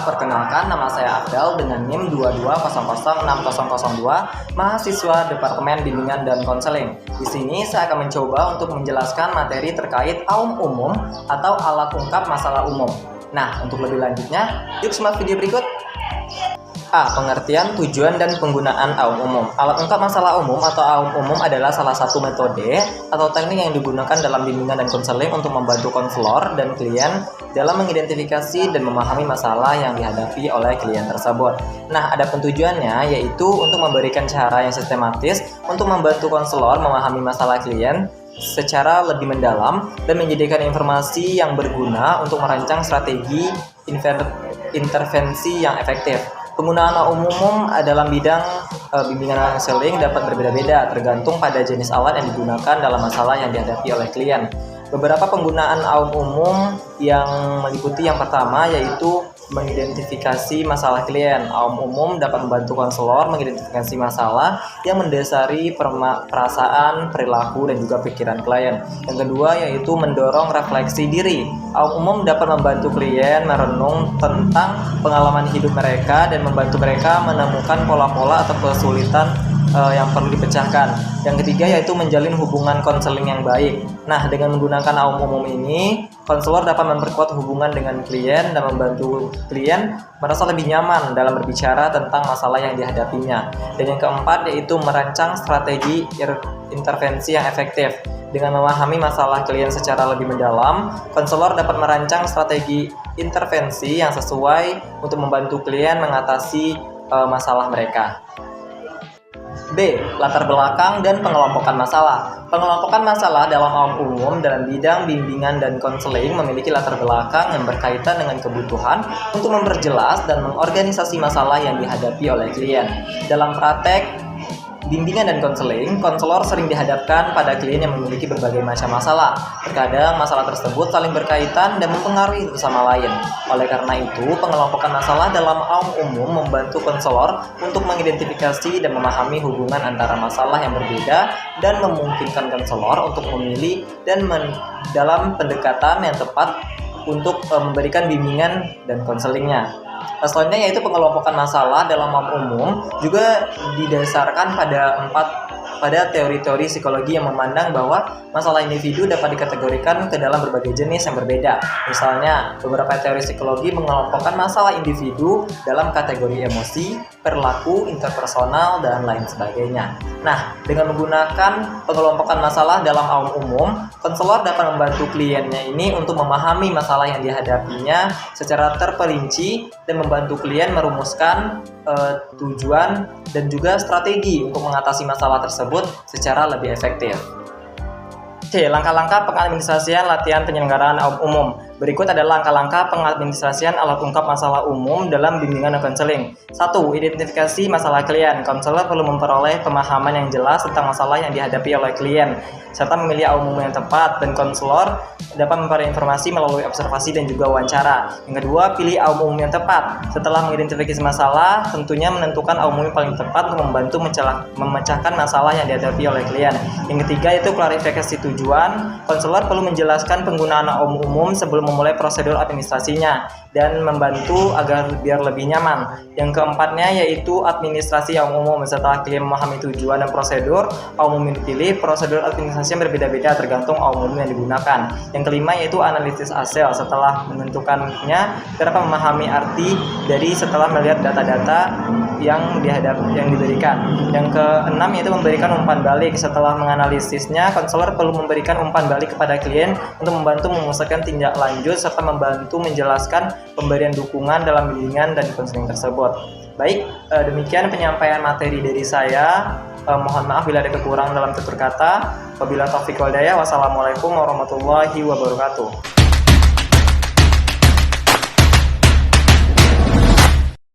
perkenalkan nama saya Afdal dengan NIM 22006002, mahasiswa Departemen Bimbingan dan Konseling. Di sini saya akan mencoba untuk menjelaskan materi terkait aum umum atau alat ungkap masalah umum. Nah, untuk lebih lanjutnya, yuk simak video berikut. A. Pengertian, tujuan, dan penggunaan aum umum. Alat ungkap masalah umum atau aum umum adalah salah satu metode atau teknik yang digunakan dalam bimbingan dan konseling untuk membantu konselor dan klien dalam mengidentifikasi dan memahami masalah yang dihadapi oleh klien tersebut. Nah, ada tujuannya yaitu untuk memberikan cara yang sistematis untuk membantu konselor memahami masalah klien secara lebih mendalam dan menyediakan informasi yang berguna untuk merancang strategi intervensi yang efektif. Penggunaan aum umum dalam bidang bimbingan dan konseling dapat berbeda-beda tergantung pada jenis alat yang digunakan dalam masalah yang dihadapi oleh klien. Beberapa penggunaan aum umum yang meliputi yang pertama yaitu mengidentifikasi masalah klien. Aum umum dapat membantu konselor mengidentifikasi masalah yang mendasari perasaan, perilaku, dan juga pikiran klien. Yang kedua yaitu mendorong refleksi diri. Aum umum dapat membantu klien merenung tentang pengalaman hidup mereka dan membantu mereka menemukan pola-pola atau kesulitan yang perlu dipecahkan. Yang ketiga yaitu menjalin hubungan konseling yang baik. Nah, dengan menggunakan aum umum ini, konselor dapat memperkuat hubungan dengan klien dan membantu klien merasa lebih nyaman dalam berbicara tentang masalah yang dihadapinya. Dan yang keempat yaitu merancang strategi intervensi yang efektif. Dengan memahami masalah klien secara lebih mendalam, konselor dapat merancang strategi intervensi yang sesuai untuk membantu klien mengatasi masalah mereka. B. Latar belakang dan pengelompokan masalah. Pengelompokan masalah dalam aum umum dalam bidang bimbingan dan konseling memiliki latar belakang yang berkaitan dengan kebutuhan untuk memperjelas dan mengorganisasi masalah yang dihadapi oleh klien. Dalam praktek bimbingan dan konseling, konselor sering dihadapkan pada klien yang memiliki berbagai macam masalah. Terkadang masalah tersebut saling berkaitan dan mempengaruhi satu sama lain. Oleh karena itu, pengelompokan masalah dalam aum umum membantu konselor untuk mengidentifikasi dan memahami hubungan antara masalah yang berbeda dan memungkinkan konselor untuk memilih dan dalam pendekatan yang tepat untuk memberikan bimbingan dan konselingnya. Selanjutnya yaitu pengelompokan masalah dalam aum umum juga didasarkan pada teori-teori psikologi yang memandang bahwa masalah individu dapat dikategorikan ke dalam berbagai jenis yang berbeda. Misalnya, beberapa teori psikologi mengelompokkan masalah individu dalam kategori emosi, perilaku, interpersonal, dan lain sebagainya. Nah, dengan menggunakan pengelompokan masalah dalam aum umum, konselor dapat membantu kliennya ini untuk memahami masalah yang dihadapinya secara terperinci dan membantu klien merumuskan tujuan dan juga strategi untuk mengatasi masalah tersebut secara lebih efektif. C. Langkah-langkah pengadministrasian latihan penyelenggaraan aum umum. Berikut adalah langkah-langkah pengadministrasian alat ungkap masalah umum dalam bimbingan dan konseling. 1. Identifikasi masalah klien. Konselor perlu memperoleh pemahaman yang jelas tentang masalah yang dihadapi oleh klien, serta memilih aum umum yang tepat, dan konselor dapat memperoleh informasi melalui observasi dan juga wawancara. Yang kedua, pilih aum umum yang tepat. Setelah mengidentifikasi masalah, tentunya menentukan aum umum yang paling tepat untuk membantu memecahkan masalah yang dihadapi oleh klien. Yang ketiga, yaitu klarifikasi tujuan. Konselor perlu menjelaskan penggunaan aum umum sebelum memulai prosedur administrasinya dan membantu agar biar lebih nyaman. Yang keempatnya yaitu administrasi aum umum. Setelah klien memahami tujuan dan prosedur aum umum yang dipilih, prosedur administrasi yang berbeda-beda tergantung aum umum yang digunakan. Yang kelima yaitu analisis hasil. Setelah menentukannya, dapat memahami arti dari setelah melihat data-data yang diberikan. Yang keenam yaitu memberikan umpan balik. Setelah menganalisisnya, konselor perlu memberikan umpan balik kepada klien untuk membantu memusatkan tindak lanjut serta membantu menjelaskan pemberian dukungan dalam bimbingan dan konseling tersebut. Baik, demikian penyampaian materi dari saya. Mohon maaf bila ada kekurangan dalam tutur kata. Wabillahi taufiq wal hidayah. Wassalamualaikum warahmatullahi wabarakatuh.